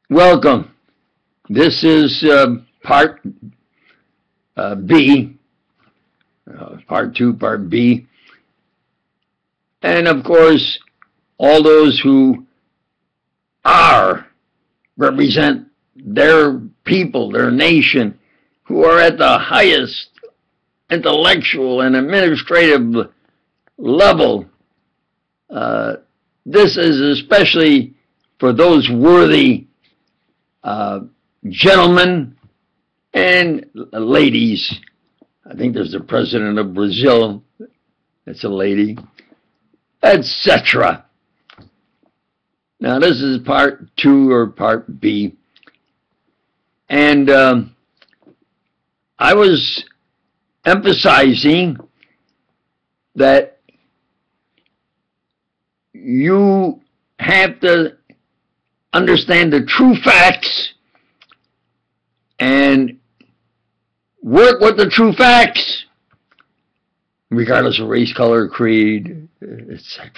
Welcome. This is part B, part 2, part B. And of course, all those who represent their people, their nation, who are at the highest intellectual and administrative level. This is especially for those worthy gentlemen and ladies. I think there's the president of Brazil, that's a lady, etc. Now this is part 2 or part B, and I was emphasizing that you have to understand the true facts and work with the true facts, regardless of race, color, creed, etc.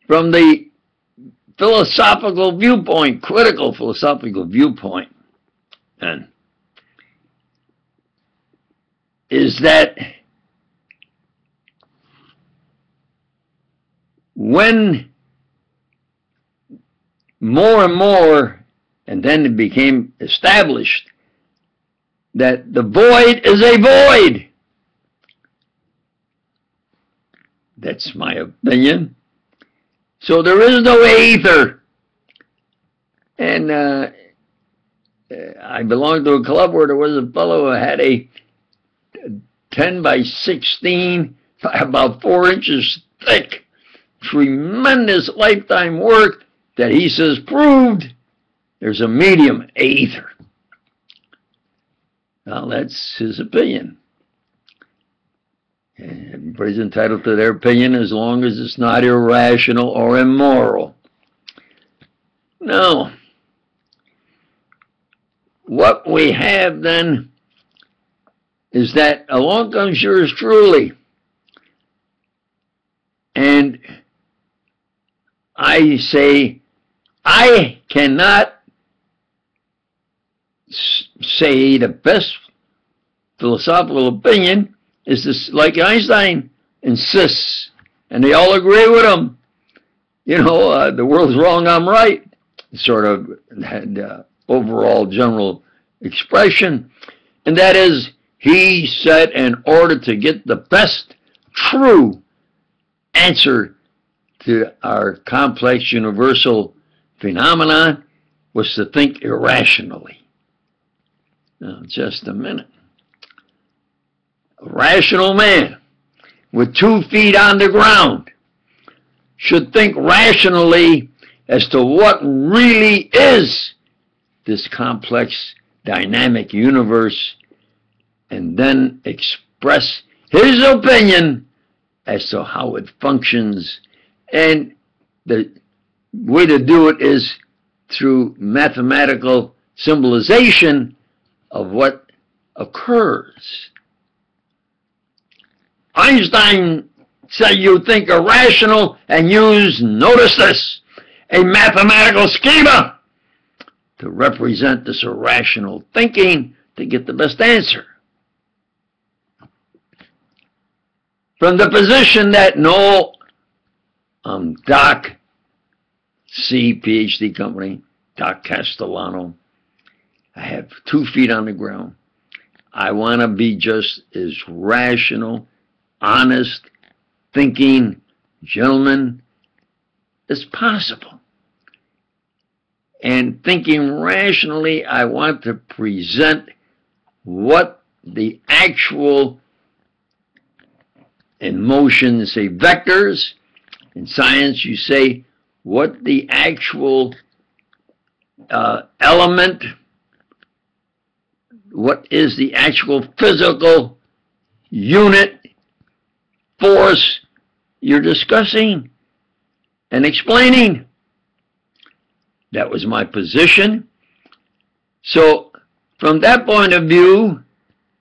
From the philosophical viewpoint, critical philosophical viewpoint, and is that when more and more, and then it became established that the void is a void. That's my opinion. So there is no aether. And I belonged to a club where there was a fellow who had a 10 by 16, about 4 inches thick, tremendous lifetime work that he says proved there's a medium aether. Now that's his opinion. Everybody's entitled to their opinion as long as it's not irrational or immoral. Now, what we have then is that along comes yours truly, and I say, I cannot say the best philosophical opinion is this, like Einstein insists, and they all agree with him. You know, the world's wrong, I'm right. Sort of had overall general expression, and that is, he said in order to get the best true answer to our complex universal phenomenon was to think irrationally. Now, just a minute. A rational man with 2 feet on the ground should think rationally as to what really is this complex dynamic universe, and then express his opinion as to how it functions. And the way to do it is through mathematical symbolization of what occurs. Einstein said you think irrational and use, notice this, a mathematical schema to represent this irrational thinking to get the best answer. From the position that no, Doc C, PhD company, Doc Castellano, I have 2 feet on the ground. I want to be just as rational, honest, thinking gentleman as possible. And thinking rationally, I want to present what the actual, in motion, say vectors. In science, you say what the actual element, what is the actual physical unit, force you're discussing and explaining. That was my position. So from that point of view,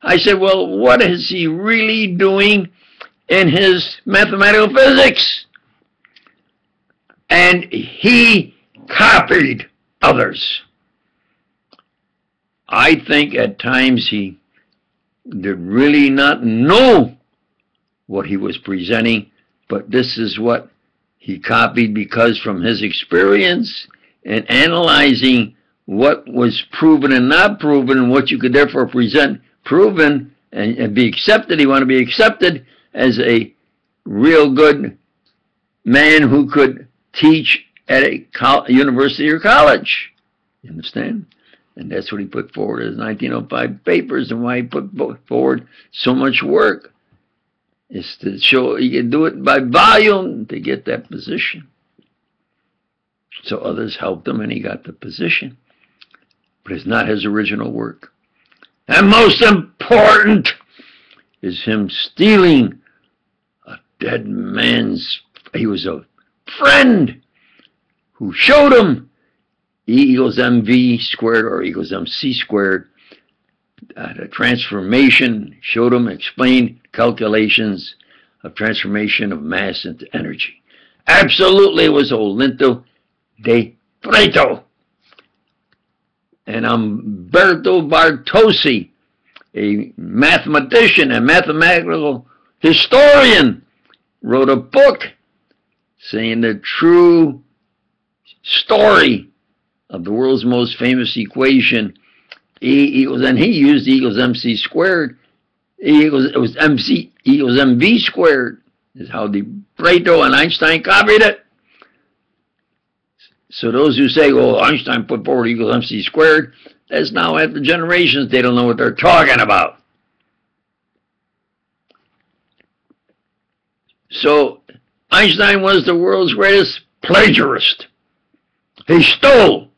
I said, well, what is he really doing in his mathematical physics? And he copied others. I think at times he did really not know what he was presenting, but this is what he copied, because from his experience and analyzing what was proven and not proven, and what you could therefore present proven and be accepted, he wanted to be accepted as a real good man who could teach at a university or college. You understand? And that's what he put forward as 1905 papers, and why he put forward so much work is to show he could do it by volume to get that position. So others helped him and he got the position. But it's not his original work. And most important is him stealing a dead man's, he was a friend who showed him E equals mv squared or equals mc squared, the transformation, showed him, explained calculations of transformation of mass into energy. Absolutely, it was Olinto de Plato. And Umberto Bartolsi, a mathematician and mathematical historian, wrote a book saying the true story of the world's most famous equation, E equals, and he used E equals mc squared, it was mc equals mv squared, is how the Plato and Einstein copied it. So those who say, well, Einstein put forward E equals mc squared, that's now after generations, they don't know what they're talking about. So Einstein was the world's greatest plagiarist. He stole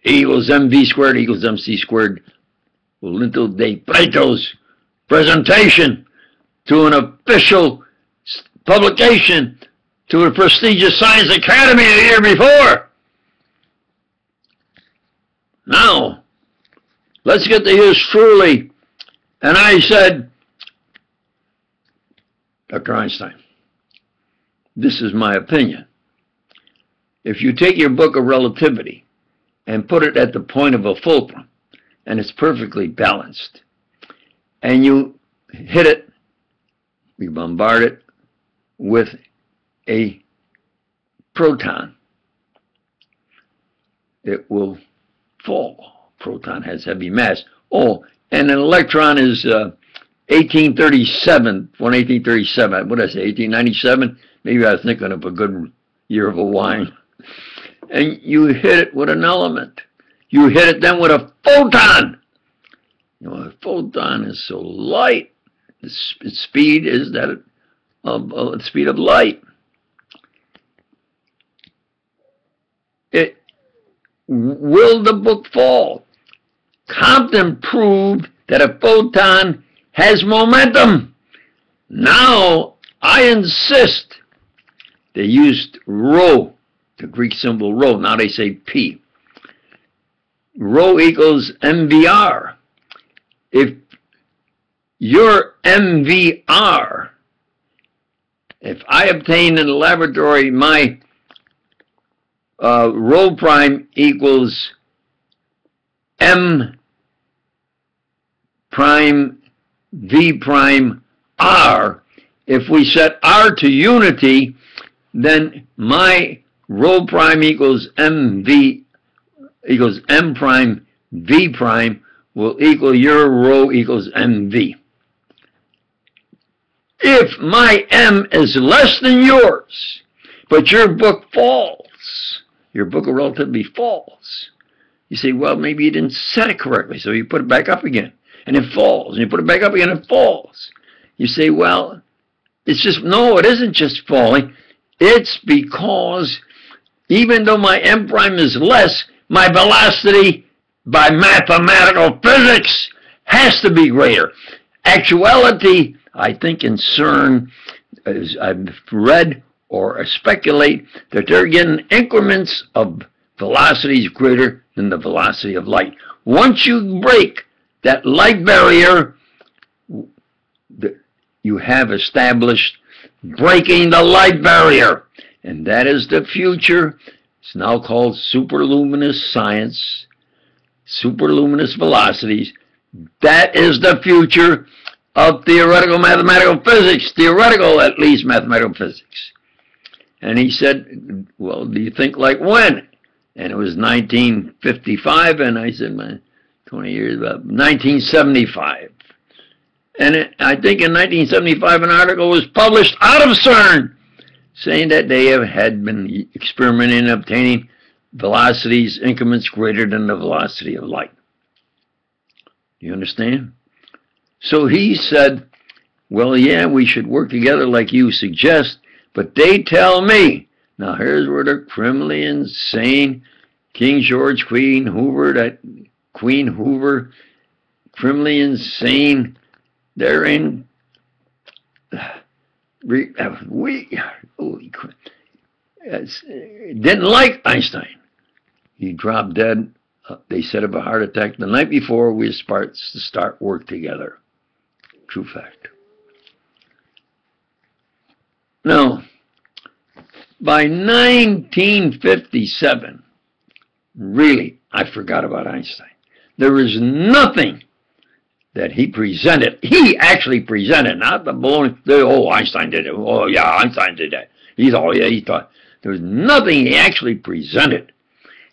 E equals mv squared equals mc squared, Olinto de Plato's presentation to an official publication to a prestigious science academy a year before. Now, let's get to his truly. And I said, Dr. Einstein, this is my opinion. If you take your book of relativity and put it at the point of a fulcrum, and it's perfectly balanced, and you hit it, you bombard it with a proton, it will fall. Proton has heavy mass. Oh, and an electron is 1837, 1837, what did I say, 1897? Maybe I was thinking of a good year of a wine. And you hit it with an element. You hit it then with a photon. You know, a photon is so light. Its speed is that of the speed of light. Will the book fall? Compton proved that a photon has momentum. Now, I insist. They used rho, the Greek symbol rho. Now they say P. Rho equals MVR. If your MVR, if I obtain in the laboratory my rho prime equals M prime V prime R, if we set R to unity, then my rho prime equals MV equals M prime V prime will equal your rho equals MV. If my M is less than yours, but your book falls, your book of relativity falls, you say, well, maybe you didn't set it correctly, so you put it back up again, and it falls, and you put it back up again, and it falls. You say, well, it's just, no, it isn't just falling. It's because even though my M prime is less, my velocity by mathematical physics has to be greater. Actuality, I think in CERN, as I've read or speculate, that they're getting increments of velocities greater than the velocity of light. Once you break that light barrier, you have established breaking the light barrier. And that is the future. It's now called superluminous science, superluminous velocities. That is the future of theoretical mathematical physics, theoretical at least mathematical physics. And he said, well, do you think like when? And it was 1955, and I said, man, 20 years, about 1975. And I think in 1975 an article was published out of CERN saying that they had been experimenting in obtaining velocities, increments greater than the velocity of light. You understand? So he said, well, yeah, we should work together like you suggest, but they tell me, now here's where the criminally insane King George, Queen Hoover, criminally insane, they're in, holy crap, didn't like Einstein. He dropped dead. They said of a heart attack the night before we were to start work together. True fact. Now, by 1957, really, I forgot about Einstein. There was nothing that he presented. He actually presented, not the baloney. Oh, Einstein did it. Oh, yeah, Einstein did that. He thought. There was nothing he actually presented.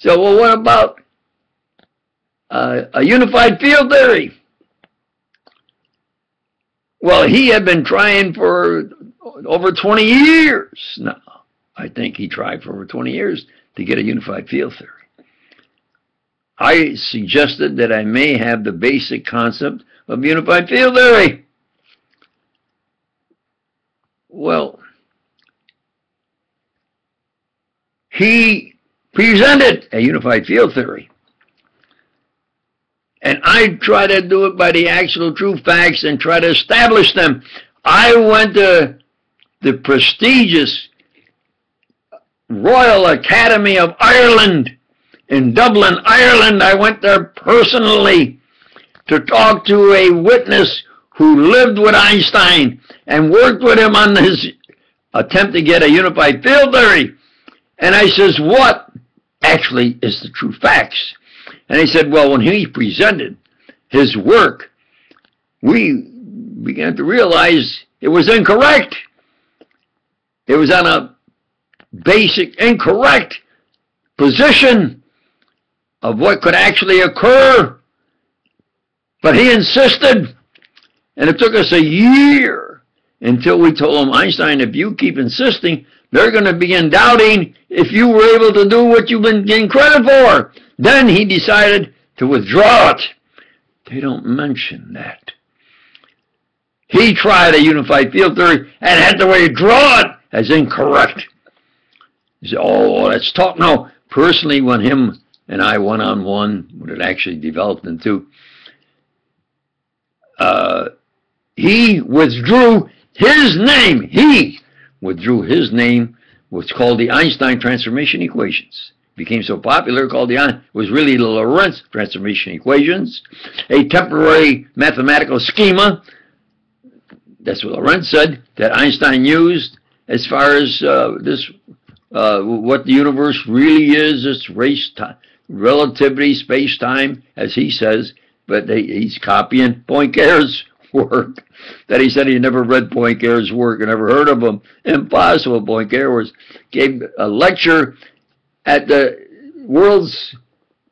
So, well, what about a unified field theory? Well, he had been trying for over 20 years now. I think he tried for over 20 years to get a unified field theory. I suggested that I may have the basic concept of unified field theory. Well, he presented a unified field theory. And I try to do it by the actual true facts and try to establish them. I went to the prestigious Royal Academy of Ireland in Dublin, Ireland. I went there personally to talk to a witness who lived with Einstein and worked with him on his attempt to get a unified field theory. And I says, what actually is the true facts? And he said, well, when he presented his work, we began to realize it was incorrect. It was on a basic incorrect position of what could actually occur. But he insisted, and it took us a year until we told him, Einstein, if you keep insisting, they're going to begin doubting if you were able to do what you've been getting credit for. Then he decided to withdraw it. They don't mention that. He tried a unified field theory and had to withdraw it as incorrect. He said, oh, let's talk now. Personally, when him and I one-on-one, what it actually developed into, he withdrew his name. He withdrew his name, what's called the Einstein transformation equations. Became so popular, it was really the Lorentz transformation equations, a temporary mathematical schema. That's what Lorentz said, that Einstein used as far as what the universe really is, its relativity, space-time, as he says, but he's copying Poincare's work, that he said he never read Poincare's work and never heard of him. Impossible. Poincare gave a lecture at the world's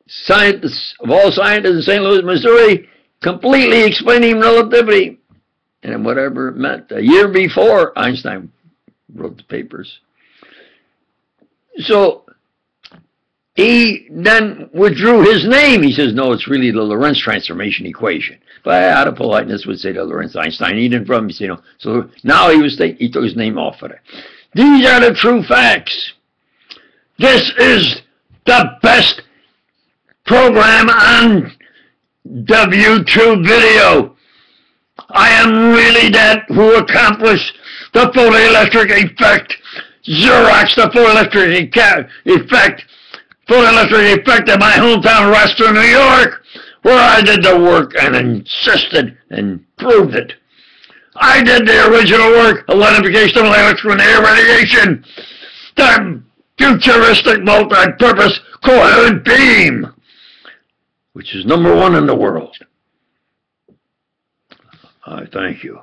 scientists of all scientists in St. Louis, Missouri, completely explaining relativity and whatever it meant. A year before Einstein wrote the papers. So he then withdrew his name. He says, no, it's really the Lorentz transformation equation. But out of politeness would say the Lorentz Einstein. He didn't from, you know. So now he took his name off of it. These are the true facts. This is the best program on YouTube video. I am really that who accomplished the photoelectric effect. Xerox the photoelectric effect. Photoelectric effect in my hometown, Rochester, New York, where I did the work and insisted and proved it. I did the original work, identification of electrical and air radiation. STEM, futuristic multi-purpose coherent beam, which is #1 in the world. I thank you.